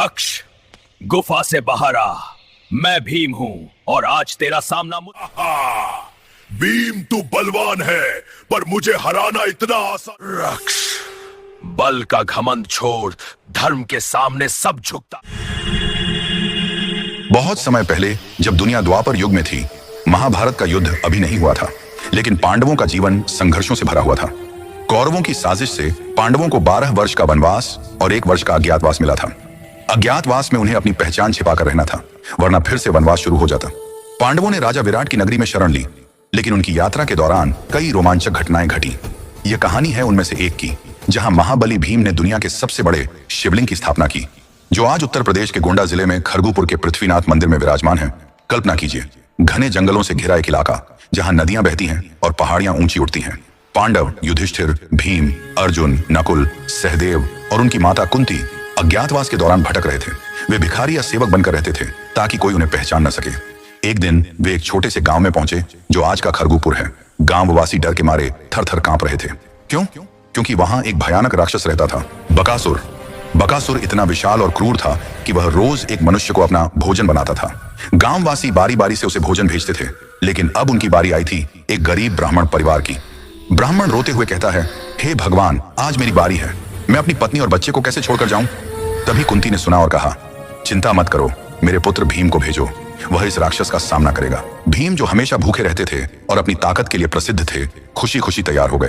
रक्ष, गुफा से बाहर आ। मैं भीम हूं और आज तेरा सामना भीम तू बलवान है, पर मुझे हराना इतना आसान। रक्ष, बल का घमंड छोड़, धर्म के सामने सब झुकता। बहुत समय पहले जब दुनिया द्वापर युग में थी, महाभारत का युद्ध अभी नहीं हुआ था, लेकिन पांडवों का जीवन संघर्षों से भरा हुआ था। कौरवों की साजिश से पांडवों को 12 वर्ष का वनवास और 1 वर्ष का अज्ञातवास मिला था। अज्ञातवास में उन्हें अपनी पहचान छिपाकर रहना था, वरना फिर से वनवास शुरू हो जाता। पांडवों ने राजा विराट की नगरी में शरण ली, लेकिन उनकी यात्रा के दौरान कई रोमांचक घटनाएं घटी। यह कहानी है उनमें से एक की, जहां महाबली भीम ने दुनिया के सबसे बड़े शिवलिंग की स्थापना की, जो आज उत्तर प्रदेश के गोंडा जिले में खरगुपुर के पृथ्वीनाथ मंदिर में विराजमान है। कल्पना कीजिए, घने जंगलों से घिरा एक इलाका, जहां नदियां बहती हैं और पहाड़ियां ऊंची उठती हैं। पांडव, युधिष्ठिर, भीम, अर्जुन, नकुल, सहदेव और उनकी माता कुंती अज्ञातवास के दौरान भटक रहे थे। वे भिखारी या सेवक बनकर रहते थे, ताकि कोई उन्हें पहचान न सके। एक दिन वे एक छोटे से गांव में पहुंचे, जो आज का खरगुपुर है। गांववासी डर के मारे थर थर कांप रहे थे। क्यों? क्योंकि वहां एक भयानक राक्षस रहता था, बकासुर। बकासुर इतना विशाल और क्रूर था कि वह रोज एक मनुष्य को अपना भोजन बनाता था। गांववासी बारी बारी से उसे भोजन भेजते थे, लेकिन अब उनकी बारी आई थी एक गरीब ब्राह्मण परिवार की। ब्राह्मण रोते हुए कहता है, हे भगवान, आज मेरी बारी है, मैं अपनी पत्नी और बच्चे को कैसे छोड़कर जाऊं? तभी कुंती ने सुना और कहा, चिंता मत करो, मेरे पुत्र भीम को भेजो, वह इस राक्षस का सामना करेगा। भीम, जो हमेशा भूखे रहते थे और अपनी ताकत के लिए प्रसिद्ध थे, खुशी खुशी तैयार हो गए।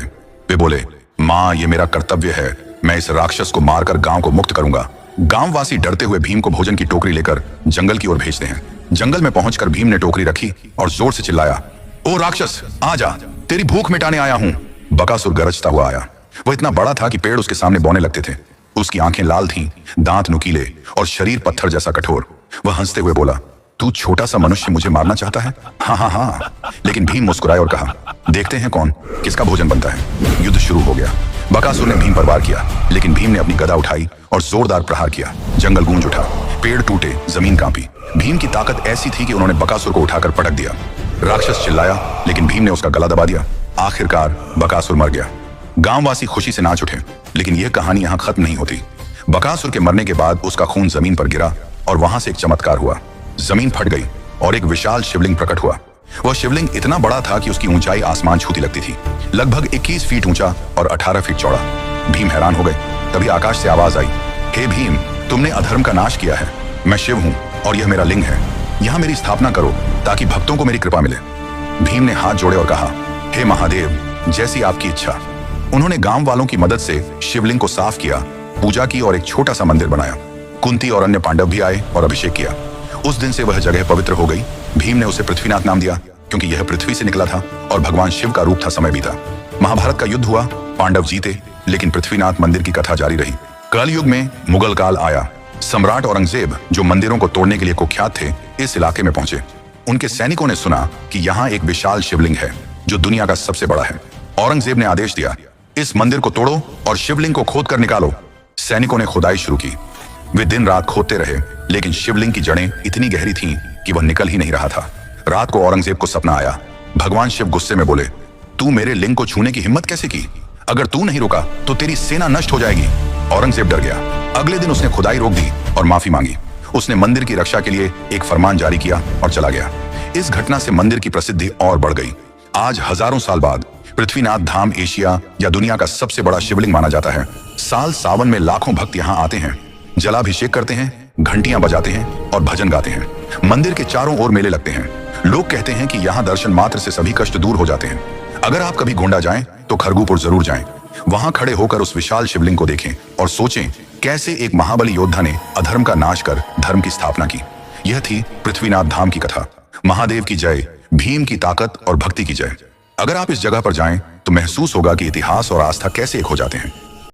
वे बोले, माँ, ये मेरा कर्तव्य है, मैं इस राक्षस को मारकर गांव को मुक्त करूंगा। गांववासी डरते हुए भीम को भोजन की टोकरी लेकर जंगल की ओर भेजते हैं। जंगल में पहुंचकर भीम ने टोकरी रखी और जोर से चिल्लाया, ओ राक्षस, आ जा, तेरी भूख मिटाने आया हूं। बकासुर गरजता हुआ आया। वह इतना बड़ा था कि पेड़ उसके सामने बौने लगते थे। उसकी आंखें लाल थीं, दांत नुकीले और शरीर पत्थर जैसा कठोर। वह हंसते हुए बोला, तू छोटा सा मनुष्य मुझे मारना चाहता है? हाँ हाँ हाँ। लेकिन भीम मुस्कुराए और कहा, देखते हैं कौन किसका भोजन बनता है। युद्ध शुरू हो गया। बकासुर ने भीम पर वार किया, लेकिन भीम ने अपनी गदा उठाई और जोरदार प्रहार किया। जंगल गूंज उठा, पेड़ टूटे, जमीन कांपी। भीम की ताकत ऐसी थी कि उन्होंने बकासुर को उठाकर पटक दिया। राक्षस चिल्लाया, लेकिन भीम ने उसका गला दबा दिया। आखिरकार बकासुर मर गया। गांववासी खुशी से नाच उठे, लेकिन यह कहानी यहां खत्म नहीं होती। बकासुर के मरने के बाद उसका खून जमीन पर गिरा और वहां से एक चमत्कार हुआ। जमीन फट गई और एक विशाल शिवलिंग प्रकट हुआ। वह शिवलिंग इतना बड़ा था कि उसकी ऊंचाई आसमान छूती लगती थी, लगभग 21 फीट ऊंचा और 18 फीट चौड़ा। भीम हैरान हो गए। तभी आकाश से आवाज आई, हे भीम, तुमने अधर्म का नाश किया है। मैं शिव हूं और यह मेरा लिंग है। यहां मेरी स्थापना करो ताकि भक्तों को मेरी कृपा मिले। भीम ने हाथ जोड़े और कहा, हे महादेव, जैसी आपकी इच्छा। उन्होंने गांव वालों की मदद से शिवलिंग को साफ किया, पूजा की और एक छोटा सा मंदिर बनाया। कुंती और अन्य पांडव भी आए और अभिषेक किया। उस दिन से वह जगह पवित्र हो गई। भीम ने उसे पृथ्वीनाथ नाम दिया, क्योंकि यह पृथ्वी से निकला था और भगवान शिव का रूप था। समय बीता, महाभारत का युद्ध हुआ, पांडव जीते, लेकिन पृथ्वीनाथ मंदिर की कथा जारी रही। कलयुग में मुगल काल आया। सम्राट औरंगजेब, जो मंदिरों को तोड़ने के लिए कुख्यात थे, इस इलाके में पहुंचे। उनके सैनिकों ने सुना कि यहाँ एक विशाल शिवलिंग है, जो दुनिया का सबसे बड़ा है। औरंगजेब ने आदेश दिया, इस मंदिर को तोड़ो और शिवलिंग को खोद कर निकालो। सैनिकों ने खुदाई शुरू की। वे दिन रात खोदते रहे, लेकिन शिवलिंग की जड़ें इतनी गहरी थीं कि वह निकल ही नहीं रहा था। रात को औरंगजेब को सपना आया। भगवान शिव गुस्से में बोले, तू मेरे लिंग को छूने की हिम्मत कैसे की? अगर तू नहीं रुका तो तेरी सेना नष्ट हो जाएगी। औरंगजेब डर गया। अगले दिन उसने खुदाई रोक दी और माफी मांगी। उसने मंदिर की रक्षा के लिए एक फरमान जारी किया और चला गया। इस घटना से मंदिर की प्रसिद्धि और बढ़ गई। आज हजारों साल बाद पृथ्वीनाथ धाम एशिया या दुनिया का सबसे बड़ा शिवलिंग माना जाता है। साल सावन में लाखों भक्त यहाँ आते हैं, जलाभिषेक करते हैं, घंटियां बजाते हैं और भजन गाते हैं। मंदिर के चारों ओर मेले लगते हैं। लोग कहते हैं कि यहाँ दर्शन मात्र से सभी कष्ट दूर हो जाते हैं। अगर आप कभी गोंडा जाएं तो खरगुपुर जरूर जाएं। वहां खड़े होकर उस विशाल शिवलिंग को देखें और सोचें कैसे एक महाबली योद्धा ने अधर्म का नाश कर धर्म की स्थापना की। यह थी पृथ्वीनाथ धाम की कथा। महादेव की जय, भीम की ताकत और भक्ति की जय। अगर आप इस जगह पर जाएं तो महसूस होगा कि इतिहास और आस्था कैसे एक हो जाते हैं।